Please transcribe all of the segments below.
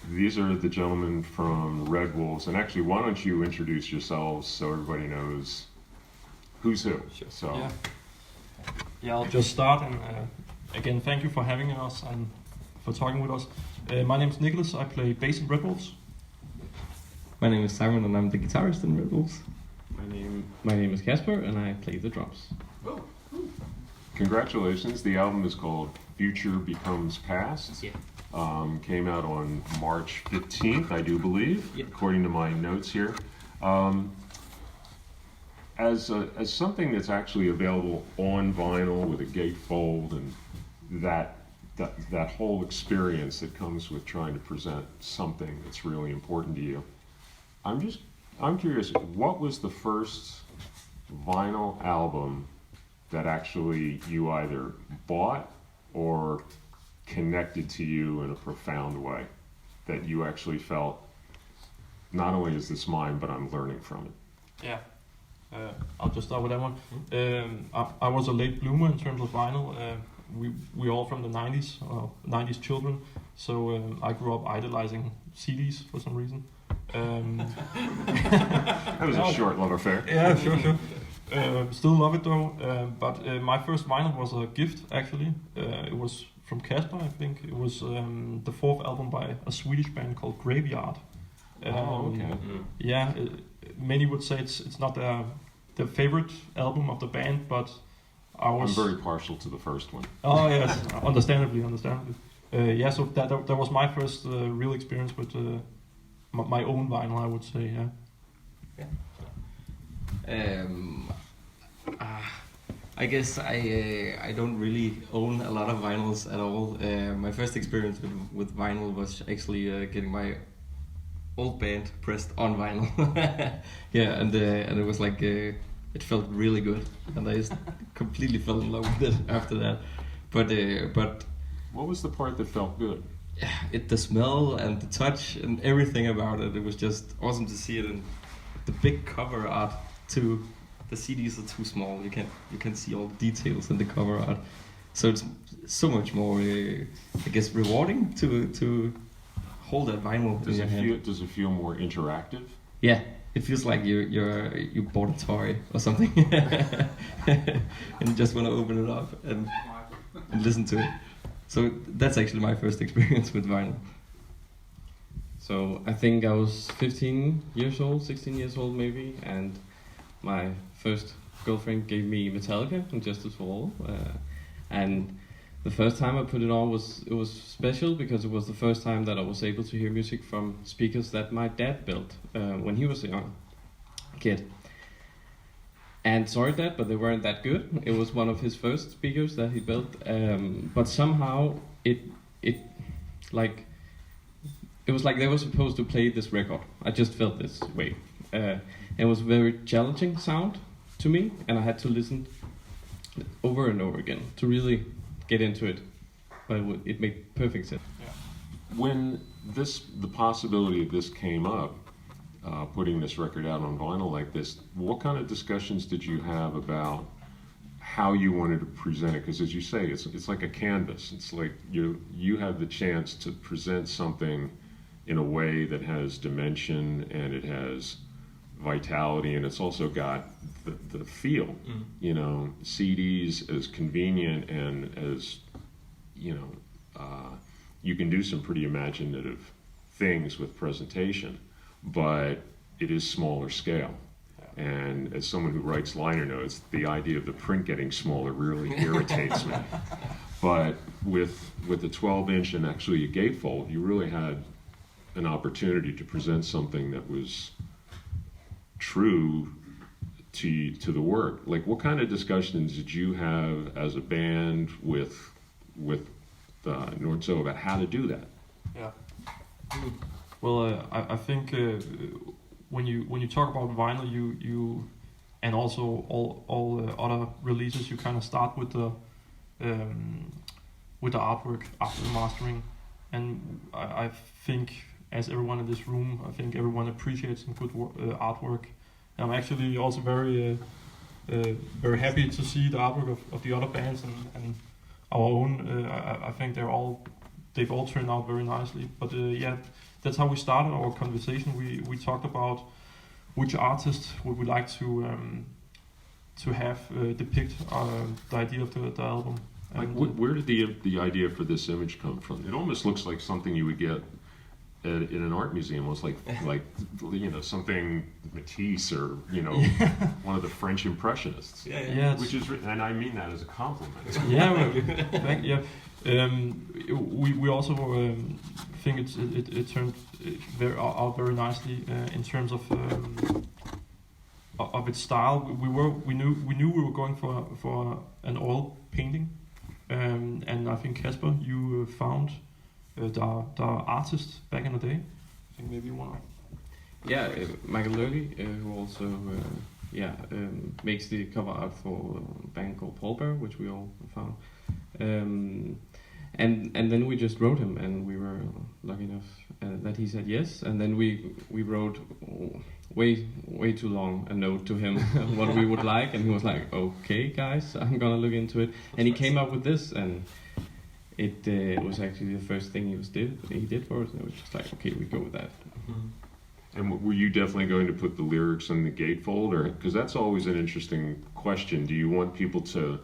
these are the gentlemen from Redwolves, and actually, why don't you introduce yourselves so everybody knows who's who? Sure. So, Yeah, I'll just start, and again, thank you for having us and for talking with us. My name is Nicholas. I play bass in Redwolves. My name is Simon and I'm the guitarist in Redwolves. My name is Kasper and I play the drums. congratulations. The album is called Future Becomes Past. Yeah. Came out on March 15th, I do believe, according to my notes here. As something that's actually available on vinyl with a gatefold and that whole experience that comes with trying to present something that's really important to you, I'm curious, what was the first vinyl album that actually you either bought or connected to you in a profound way, that you actually felt, not only is this mine, but I'm learning from it? Yeah, I'll just start with that one. I was a late bloomer in terms of vinyl. We're all from the 90s, 90s children, so I grew up idolizing CDs for some reason. That was a short love affair. Yeah, sure. Still love it though, but my first vinyl was a gift actually. It was from Kasper, I think. It was the fourth album by a Swedish band called Graveyard. Okay. Yeah, many would say it's not their favorite album of the band, but I'm very partial to the first one. Oh yes, understandably. Yeah, so that was my first real experience with my own vinyl, I would say. Yeah. I guess I don't really own a lot of vinyls at all. My first experience with vinyl was actually getting my old band pressed on vinyl. Yeah, and it was like it felt really good, and I just completely fell in love with it after that. But What was the part that felt good? the smell and the touch and everything about it. It was just awesome to see it, and the big cover art too. The CDs are too small. You can't see all the details in the cover art, so it's so much more, I guess, rewarding to hold that vinyl in your hand. Does it feel more interactive? Yeah, it feels like you bought a toy or something, and you just want to open it up and listen to it. So that's actually my first experience with vinyl. So I think I was 15 years old, 16 years old maybe, and my first girlfriend gave me Metallica and Justice for All, and the first time I put it on was special because it was the first time that I was able to hear music from speakers that my dad built when he was a young kid. And sorry, Dad, but they weren't that good. It was one of his first speakers that he built, but somehow it was like they were supposed to play this record. I just felt this way. It was very challenging sound to me, and I had to listen over and over again to really get into it. But it made perfect sense. Yeah. When the possibility of this came up, putting this record out on vinyl like this, what kind of discussions did you have about how you wanted to present it? Because as you say, it's like a canvas. It's like you have the chance to present something in a way that has dimension and it has vitality, and it's also got the feel. You know, CDs as convenient and as, you know, you can do some pretty imaginative things with presentation, but it is smaller scale. And as someone who writes liner notes, the idea of the print getting smaller really irritates me. But with the 12-inch and actually a gatefold, you really had an opportunity to present something that was true to the work. Like, what kind of discussions did you have as a band with Nordso about how to do that? Yeah. Well, I think when you talk about vinyl, you and also all other releases, you kind of start with the artwork after the mastering, and I think, as everyone in this room, I think everyone appreciates some good artwork. I'm actually also very happy to see the artwork of the other bands and our own. I think they're all they've all turned out very nicely. But yeah, that's how we started our conversation. We talked about which artist would we like to have depict the idea of the album. Like, And, where did the idea for this image come from? It almost looks like something you would get in an art museum, almost like something Matisse or one of the French Impressionists. yeah, Which is, and I mean that as a compliment. yeah, well, we also think it turned out very nicely in terms of its style. We knew we were going for an oil painting, and I think Kasper, you found the artist back in the day. I think maybe you wanna. Yeah, Michael Lurley, who also makes the cover art for a band called Paul Bear, which we all found. And then we just wrote him, and we were lucky enough that he said yes. And then we wrote way too long a note to him what we would like, and he was like, "Okay, guys, I'm gonna look into it." And he came up with this, and it was actually the first thing he did for us. And it was just like, okay, we go with that. And were you definitely going to put the lyrics in the gatefold, or because that's always an interesting question? Do you want people to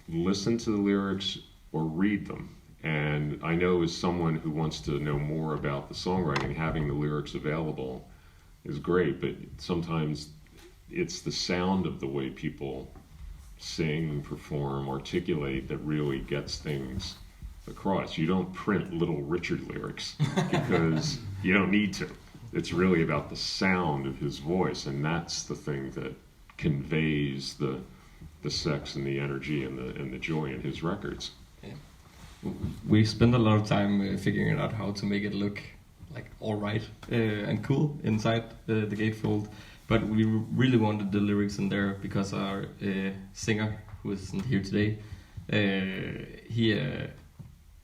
listen to the lyrics or read them? And I know as someone who wants to know more about the songwriting, having the lyrics available is great, but sometimes it's the sound of the way people sing, perform, articulate that really gets things across. You don't print Little Richard lyrics because you don't need to. It's really about the sound of his voice, and that's the thing that conveys the sex and the energy and the joy in his records. We spent a lot of time figuring out how to make it look like all right and cool inside the gatefold, but we really wanted the lyrics in there because our singer, who isn't here today,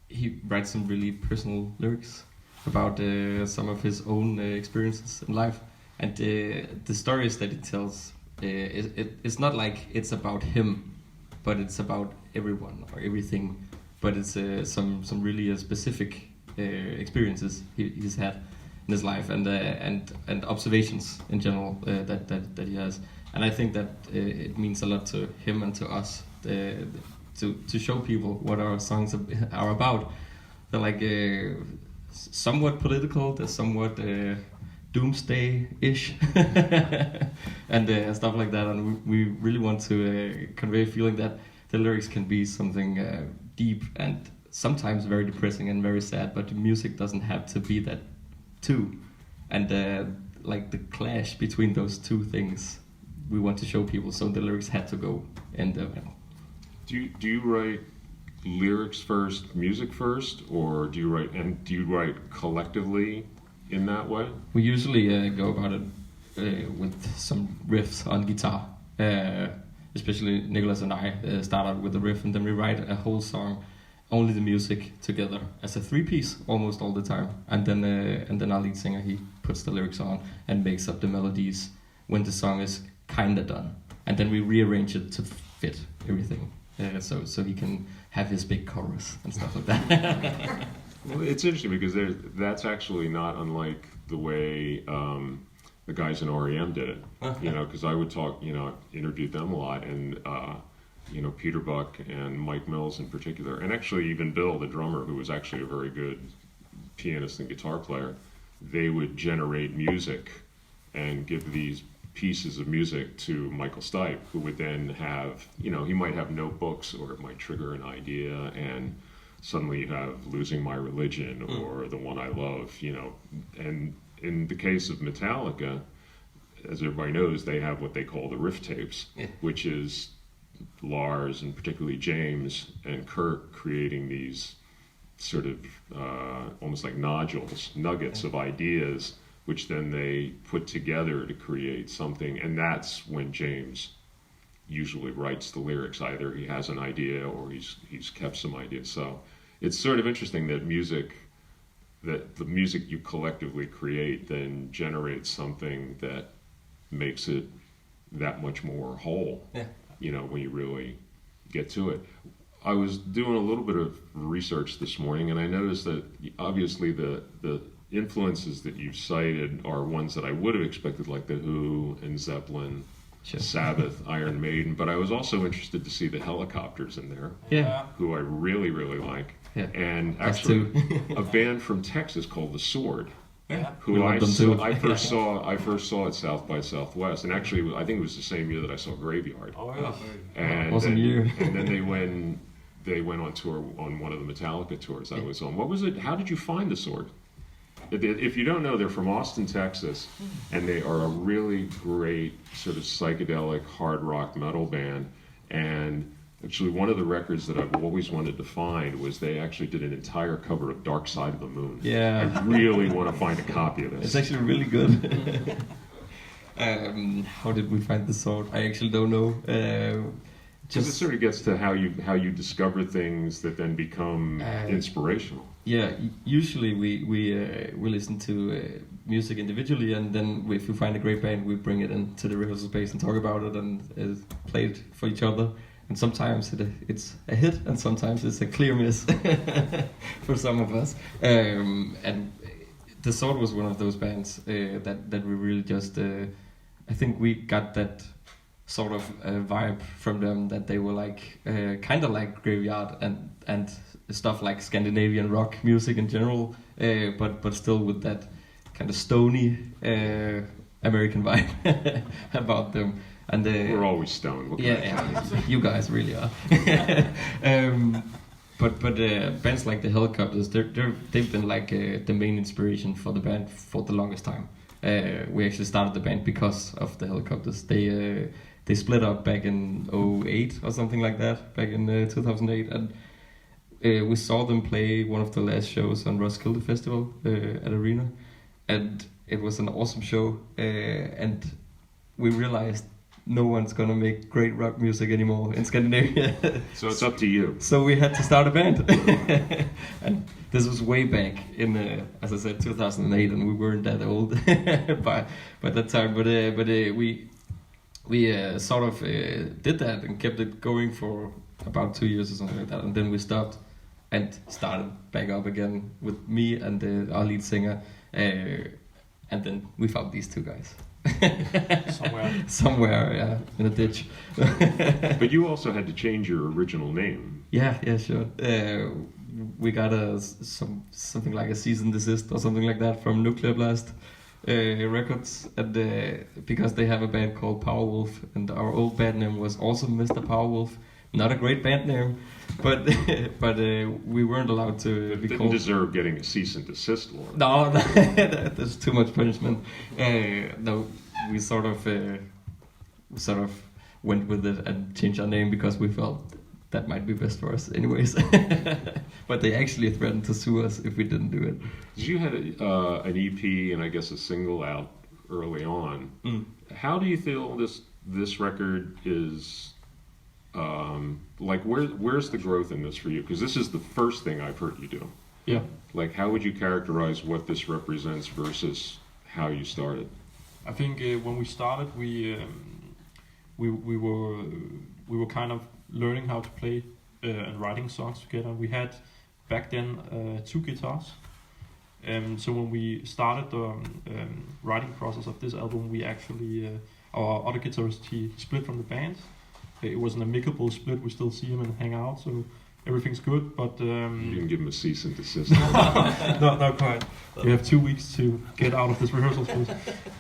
he writes some really personal lyrics about some of his own experiences in life, and the stories that he tells, it's not like it's about him, but it's about everyone or everything. But it's some really specific experiences he's had in his life, and observations in general that he has. And I think that it means a lot to him and to us to show people what our songs are about. They're like somewhat political, they're somewhat doomsday-ish, and stuff like that. And we really want to convey a feeling that the lyrics can be something deep and sometimes very depressing and very sad, but the music doesn't have to be that too. And like the clash between those two things, we want to show people. So the lyrics had to go. And do you write lyrics first, music first, or do you write collectively in that way? We usually go about it with some riffs on guitar. Especially Nicholas and I start out with the riff, and then we write a whole song, only the music together as a 3-piece almost all the time. And then our lead singer, he puts the lyrics on and makes up the melodies when the song is kinda done. And then we rearrange it to fit everything, so he can have his big chorus and stuff like that. Well, it's interesting because that's actually not unlike the way the guys in REM did it, because I would talk, interviewed them a lot, and Peter Buck and Mike Mills in particular, and actually even Bill, the drummer, who was actually a very good pianist and guitar player, they would generate music and give these pieces of music to Michael Stipe, who would then have, he might have notebooks, or it might trigger an idea, and suddenly you have Losing My Religion or The One I Love, and in the case of Metallica, as everybody knows, they have what they call the riff tapes, which is Lars and particularly James and Kurt creating these sort of almost like nodules, nuggets of ideas, which then they put together to create something. And that's when James usually writes the lyrics. Either he has an idea or he's kept some ideas. So it's sort of interesting that the music you collectively create then generates something that makes it that much more whole, when you really get to it. I was doing a little bit of research this morning, and I noticed that obviously the influences that you cited are ones that I would have expected, like the Who and Zeppelin, Sure. Sabbath, Iron Maiden. But I was also interested to see the Helicopters in there, Yeah. who I really, really like. Yeah. And Us actually, too. a band from Texas called The Sword, Yeah. who We I love them saw, too. I first saw at South by Southwest, and actually I think it was the same year that I saw Graveyard. Oh yeah. And Awesome then, year. and then they went on tour on one of the Metallica tours I was on. What was it? How did you find The Sword? If you don't know, they're from Austin, Texas, and they are a really great sort of psychedelic hard rock metal band. And actually, one of the records that I've always wanted to find was they actually did an entire cover of Dark Side of the Moon. Yeah. I really want to find a copy of this. It's actually really good. How did we find the sword? I actually don't know. Because it sort of gets to how you discover things that then become inspirational. Yeah, usually we listen to music individually, and then if we find a great band, we bring it into the rehearsal space and talk about it and play it for each other. And sometimes it's a hit, and sometimes it's a clear miss for some of us. And The Sword was one of those bands that we really just. I think we got that sort of vibe from them, that they were like kind of like Graveyard and stuff like Scandinavian rock music in general, but still with that kind of stony American vibe about them. And We're always stoned. What can I tell you? yeah, you guys really are. But bands like the Helicopters, they've been like the main inspiration for the band for the longest time. We actually started the band because of the Helicopters. They split up back in 2008 or something like that, back in 2008, and we saw them play one of the last shows on Roskilde Festival at Arena, and it was an awesome show, and we realized no one's gonna make great rock music anymore in Scandinavia. So it's up to you. So we had to start a band. And this was way back in, as I said, 2008, and we weren't that old by that time. But we sort of did that and kept it going for about 2 years or something like that. And then we stopped and started back up again with me and our lead singer. And then we found these two guys. Somewhere, yeah, in a ditch. But you also had to change your original name. Yeah, sure. We got something like a cease and desist or something like that from Nuclear Blast Records, and because they have a band called Powerwolf, and our old band name was also Mr. Powerwolf. Not a great band name, but we weren't allowed to It be didn't called. deserve getting a cease and desist law. No, that's too much punishment. No, we sort of went with it and changed our name because we felt that might be best for us, anyways. But they actually threatened to sue us if we didn't do it. You had an EP and I guess a single out early on. How do you feel this record is? Like where's the growth in this for you? Because this is the first thing I've heard you do. Yeah. Like how would you characterize what this represents versus how you started? I think when we started, we were kind of learning how to play and writing songs together. We had back then 2 guitars. So when we started the writing process of this album, we actually our other guitarist, he split from the band. It was an amicable split. We still see him and hang out, so everything's good. But You didn't give him a cease and desist. not quite. You have 2 weeks to get out of this rehearsal space.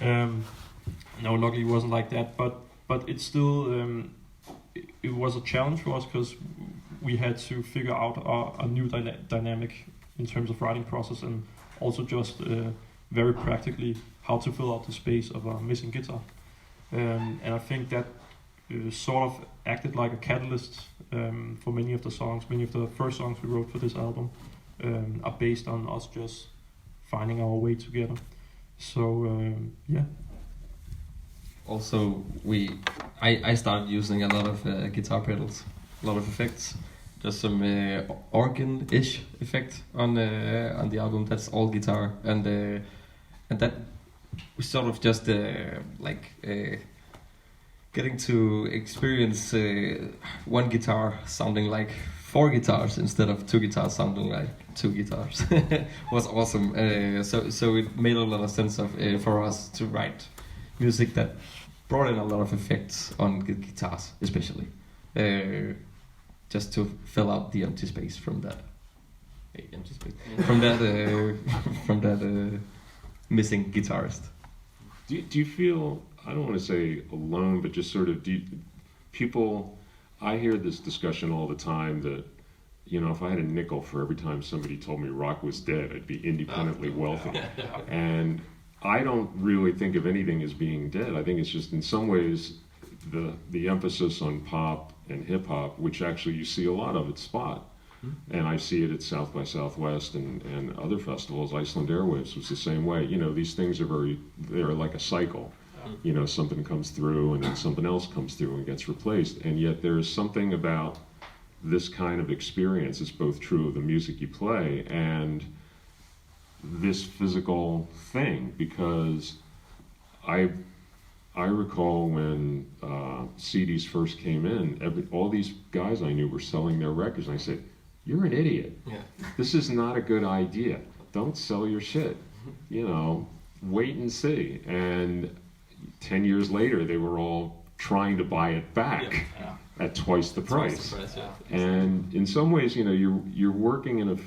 No, luckily it wasn't like that. But it's still it was a challenge for us because we had to figure out a new dynamic in terms of writing process, and also just very practically how to fill out the space of a missing guitar. And I think that sort of acted like a catalyst for many of the songs. Many of the first songs we wrote for this album are based on us just finding our way together. So yeah. Also, I started using a lot of guitar pedals, a lot of effects, just some organ-ish effect on the album. That's all guitar, and that was sort of just getting to experience one guitar sounding like 4 guitars instead of 2 guitars sounding like 2 guitars was awesome. So it made a lot of sense for us to write music that brought in a lot of effects on guitars, especially, just to fill out the empty space from that. From that missing guitarist. Do you feel, I don't want to say alone, but just sort of, people, I hear this discussion all the time that, you know, if I had a nickel for every time somebody told me rock was dead, I'd be independently wealthy. And I don't really think of anything as being dead. I think it's just in some ways the emphasis on pop and hip hop, which actually you see a lot of at Spot. And I see it at South by Southwest and other festivals. Iceland Airwaves was the same way. You know, these things they're like a cycle. You know, something comes through and then something else comes through and gets replaced. And yet there's something about this kind of experience. It's both true of the music you play and this physical thing, because I recall when CDs first came in, all these guys I knew were selling their records, and I said, "You're an idiot. Yeah. This is not a good idea. Don't sell your shit. You know, wait and see." And 10 years later, they were all trying to buy it back at twice the price. And in some ways, you know, you're working in a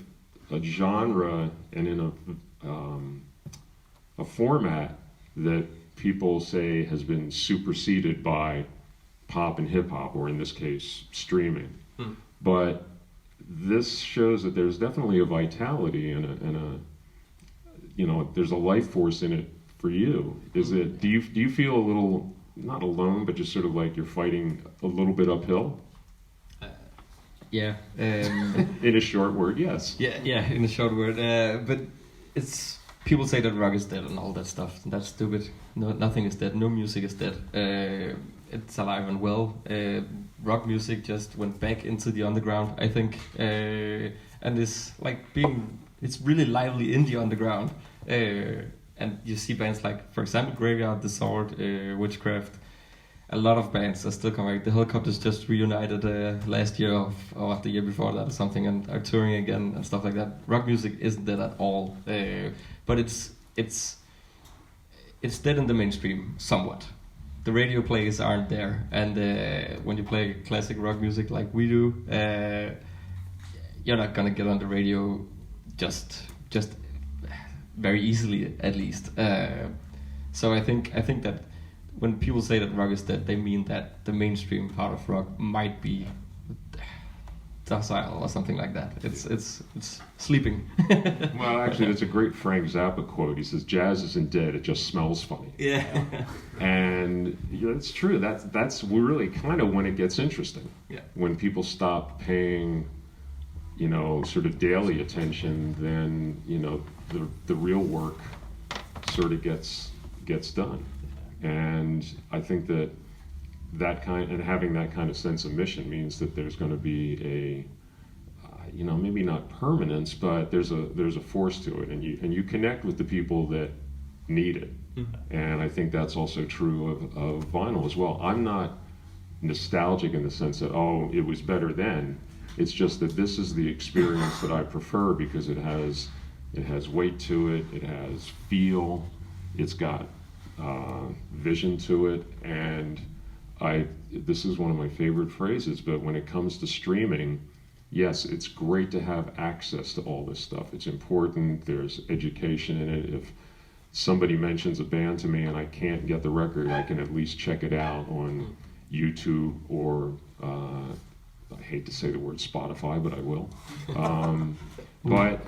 genre and in a format that people say has been superseded by pop and hip hop, or in this case, streaming. But this shows that there's definitely a vitality and a you know, there's a life force in it for you. Do you feel a little, not alone, but just sort of like you're fighting a little bit uphill? Yeah. In a short word, yes. Yeah, in a short word. But it's, people say that rock is dead and all that stuff. And that's stupid. No, nothing is dead. No music is dead. It's alive and well. Rock music just went back into the underground, I think. And it's like it's really lively in the underground. And you see bands like, for example, Graveyard, The Sword, Witchcraft. A lot of bands are still coming. The Helicopters just reunited last year or the year before that or something, and are touring again and stuff like that. Rock music isn't dead at all, but it's dead in the mainstream somewhat. The radio plays aren't there, and when you play classic rock music like we do, you're not gonna get on the radio just very easily, at least. So I think that when people say that rock is dead, they mean that the mainstream part of rock might be docile or something like that. It's sleeping. Well, actually, that's a great Frank Zappa quote. He says, "Jazz isn't dead; it just smells funny." Yeah. And you know, it's true. That's really kind of when it gets interesting. Yeah. When people stop paying, you know, sort of daily attention, then you know the real work sort of gets done. And I think that kind, and having that kind of sense of mission means that there's going to be a, you know, maybe not permanence, but there's a force to it, and you connect with the people that need it. And I think that's also true of vinyl as well. I'm not nostalgic in the sense that, oh, it was better then. It's just that this is the experience that I prefer because it has weight to it, it has feel, it's got vision to it, and this is one of my favorite phrases, but when it comes to streaming, yes, it's great to have access to all this stuff. It's important. There's education in it. If somebody mentions a band to me and I can't get the record, I can at least check it out on YouTube or I hate to say the word Spotify, but I will. But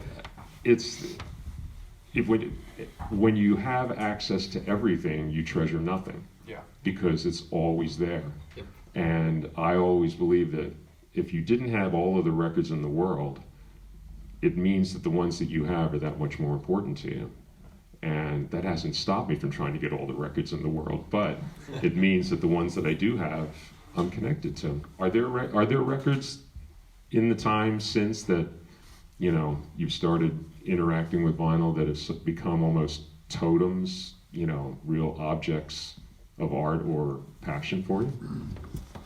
when you have access to everything, you treasure nothing. Yeah. Because it's always there. Yep. And I always believe that if you didn't have all of the records in the world, it means that the ones that you have are that much more important to you. And that hasn't stopped me from trying to get all the records in the world, but it means that the ones that I do have, I'm connected to. Are there records in the time since that, you know, you've started interacting with vinyl that have become almost totems, you know, real objects of art or passion for you?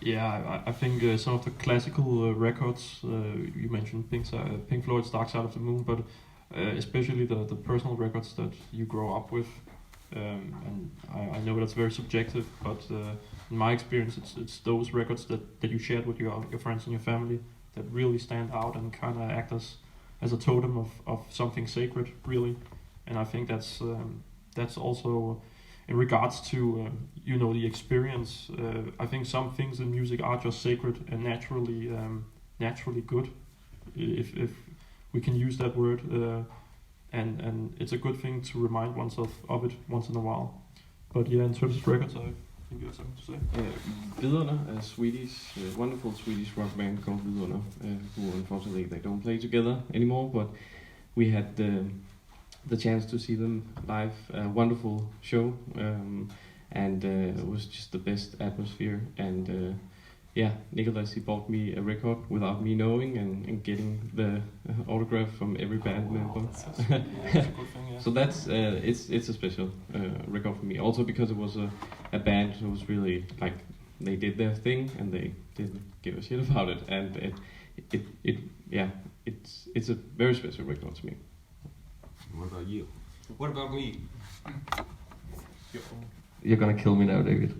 Yeah, I think some of the classical records you mentioned, Pink Floyd's Dark Side of the Moon, but especially the personal records that you grow up with. And I know that's very subjective, but in my experience, it's those records that you shared with your friends and your family that really stand out and kind of act as a totem of something sacred, really. And I think that's also in regards to the experience. I think some things in music are just sacred and naturally good, if we can use that word. And it's a good thing to remind oneself of it once in a while. But yeah, in terms of records, I think you have something to say. Vidunder, a Swedish, wonderful Swedish rock band called Vidunder, who unfortunately they don't play together anymore, but we had the chance to see them live, a wonderful show, and it was just the best atmosphere. And Nicholas, he bought me a record without me knowing, and getting the autograph from every band member. That's a good thing, yeah. So that's it's a special record for me. Also because it was a band who was really like, they did their thing and they didn't give a shit about it, and it's a very special record to me. What about you? What about me? You're gonna kill me now, David.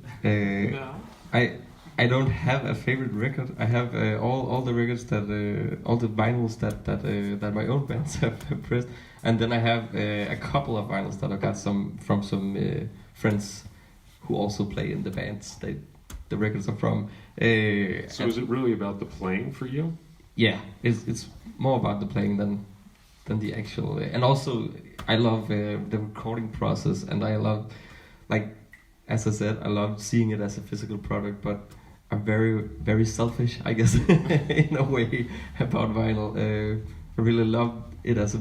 I don't have a favorite record. I have all the records that all the vinyls that my own bands have pressed, and then I have a couple of vinyls that I got from some friends who also play in the bands the records are from. So is it really about the playing for you? Yeah, it's more about the playing than the actual. And also, I love the recording process, and I love, like, as I said, I love seeing it as a physical product, but I'm very, very selfish, I guess, in a way, about vinyl. I really love it as a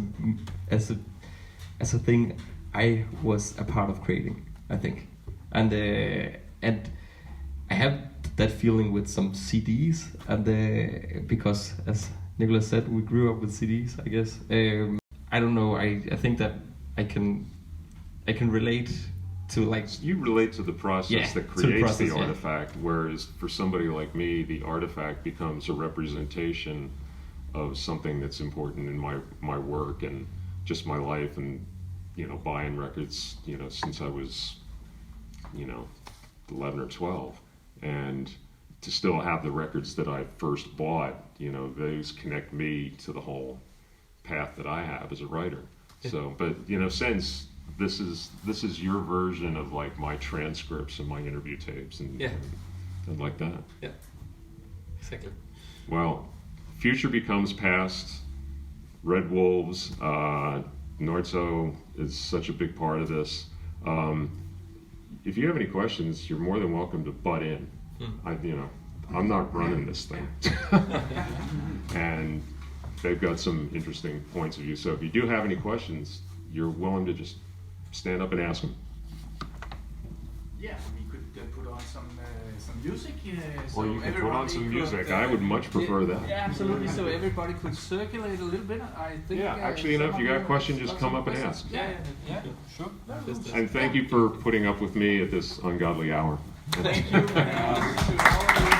thing I was a part of creating, I think, and I have that feeling with some CDs, and because, as Nicholas said, we grew up with CDs, I guess. I don't know. I think that I can relate to, like, You relate to the process that creates the yeah. artifact, whereas for somebody like me, the artifact becomes a representation of something that's important in my work and just my life, and buying records since I was 11 or 12, and to still have the records that I first bought, those connect me to the whole path that I have as a writer. So, but since this is your version of, like, my transcripts and my interview tapes, and like that. Yeah, exactly. Well, future becomes past. Redwolves, Norzo is such a big part of this. If you have any questions, you're more than welcome to butt in. I'm not running this thing. And they've got some interesting points of view. So if you do have any questions, you're willing to just stand up and ask them. Yeah, we could put on some music. Or you can put on some music. I would much prefer that. Yeah, absolutely. So everybody could circulate a little bit. I think. Yeah, actually, if you got a question, just come up and ask. Yeah, sure. And thank you for putting up with me at this ungodly hour. Thank you.